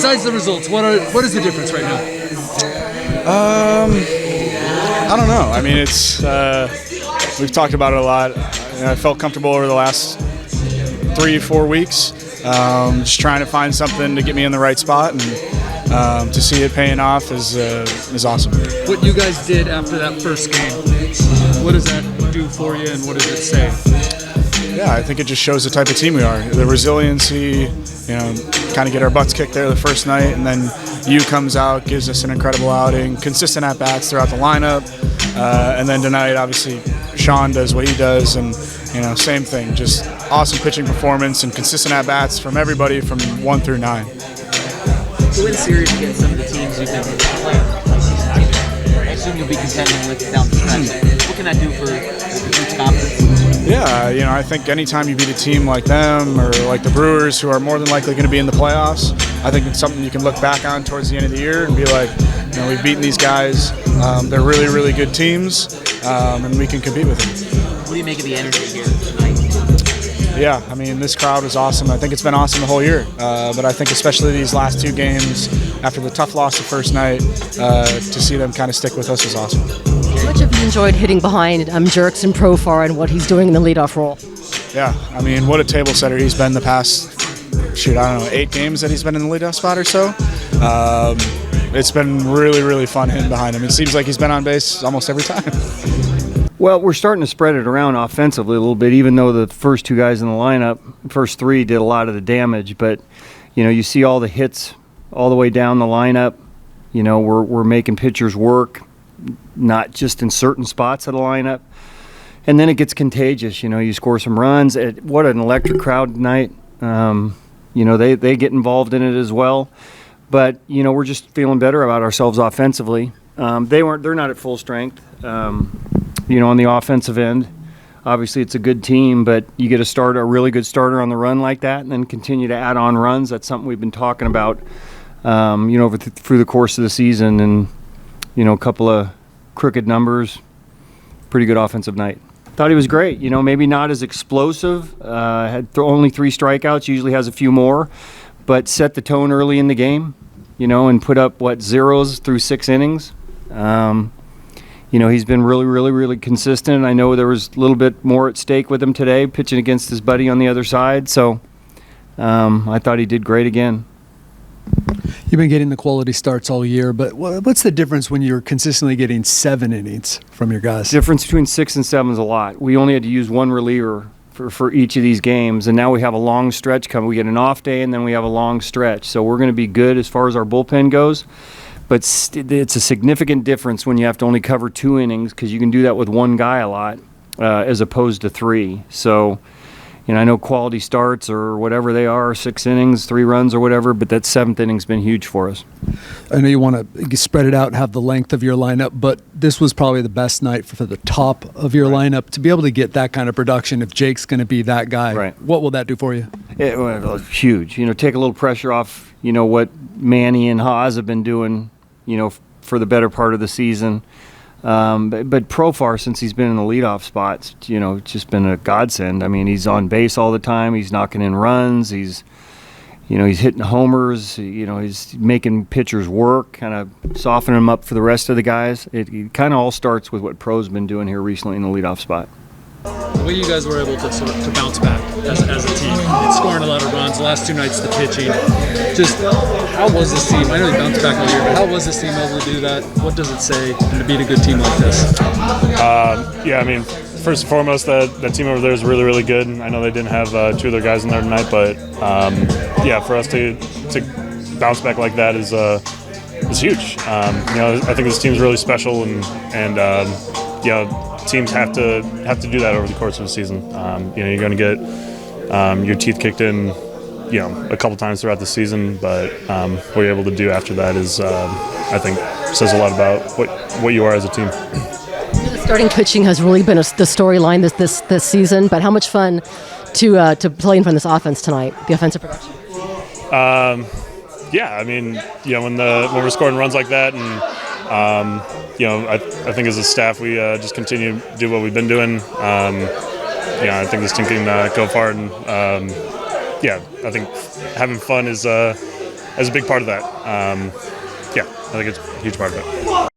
Besides the results, what is the difference right now? I don't know. I mean, it's we've talked about it a lot. I felt comfortable over the last 3-4 weeks, just trying to find something to get me in the right spot, and to see it paying off is awesome. What you guys did after that first game, what does that do for you, and what does it say? Yeah, I think it just shows the type of team we are. The resiliency, kind of get our butts kicked there the first night, and then U comes out, gives us an incredible outing, consistent at-bats throughout the lineup, and then tonight, obviously, Sean does what he does, and same thing, just awesome pitching performance and consistent at-bats from everybody from 1 through 9. To win series against some of the teams you've been playing, I assume you'll be contending with down the stretch. What can that do for the group's confidence? Yeah, I think anytime you beat a team like them or like the Brewers, who are more than likely going to be in the playoffs, I think it's something you can look back on towards the end of the year and be like, we've beaten these guys. They're really, really good teams, and we can compete with them. What do you make of the energy here tonight? Yeah, I mean, this crowd was awesome. I think it's been awesome the whole year, but I think especially these last 2 games, after the tough loss the first night, to see them kind of stick with us was awesome. How much have you enjoyed hitting behind Jurickson Profar and what he's doing in the leadoff role? Yeah, I mean, what a table setter he's been the past, 8 games that he's been in the leadoff spot or so. It's been really, really fun hitting behind him. It seems like he's been on base almost every time. Well, we're starting to spread it around offensively a little bit, even though the first 2 guys in the lineup, first 3 did a lot of the damage. But, you see all the hits all the way down the lineup. We're making pitchers work, not just in certain spots of the lineup. And then it gets contagious. You score some runs. What an electric crowd tonight. They get involved in it as well. But, we're just feeling better about ourselves offensively. They're not at full strength. On the offensive end, obviously it's a good team, but you get a really good starter on the run like that, and then continue to add on runs. That's something we've been talking about, through the course of the season, and a couple of crooked numbers. Pretty good offensive night. Thought he was great. Maybe not as explosive. Had only 3 strikeouts. Usually has a few more, but set the tone early in the game. And put up zeros through 6 innings. He's been really, really, really consistent. I know there was a little bit more at stake with him today, pitching against his buddy on the other side. So I thought he did great again. You've been getting the quality starts all year, but what's the difference when you're consistently getting 7 innings from your guys? The difference between 6 and 7 is a lot. We only had to use 1 reliever for each of these games, and now we have a long stretch coming. We get an off day, and then we have a long stretch. So we're going to be good as far as our bullpen goes. But it's a significant difference when you have to only cover 2 innings, because you can do that with 1 guy a lot, as opposed to 3. So, I know quality starts or whatever they are, 6 innings, 3 runs or whatever, but that 7th inning's been huge for us. I know you want to spread it out and have the length of your lineup, but this was probably the best night for the top of your lineup. To be able to get that kind of production, if Jake's going to be that guy, what will that do for you? Huge. Take a little pressure off, what Manny and Haas have been doing, for the better part of the season. But Profar, since he's been in the leadoff spots, it's just been a godsend. I mean, he's on base all the time. He's knocking in runs. He's hitting homers. He's making pitchers work, kind of softening them up for the rest of the guys. It kind of all starts with what Pro's been doing here recently in the leadoff spot. The way you guys were able to bounce back as a team, scoring a lot of runs, the last 2 nights the pitching, just how was this team? I know you bounced back all year, but how was this team able to do that? What does it say to beat a good team like this? First and foremost, that team over there is really, really good. I know they didn't have 2 of their guys in there tonight, but for us to bounce back like that is huge. I think this team's really special, and teams have to do that over the course of the season. You're going to get your teeth kicked in, a couple times throughout the season, but what you're able to do after that is, I think, says a lot about what you are as a team. The starting pitching has really been the storyline this season, but how much fun to play in front of this offense tonight, the offensive production? When we're scoring runs like that, and I think as a staff we just continue to do what we've been doing. I think this team can go far, and I think having fun is as a big part of that. Yeah, I think it's a huge part of it.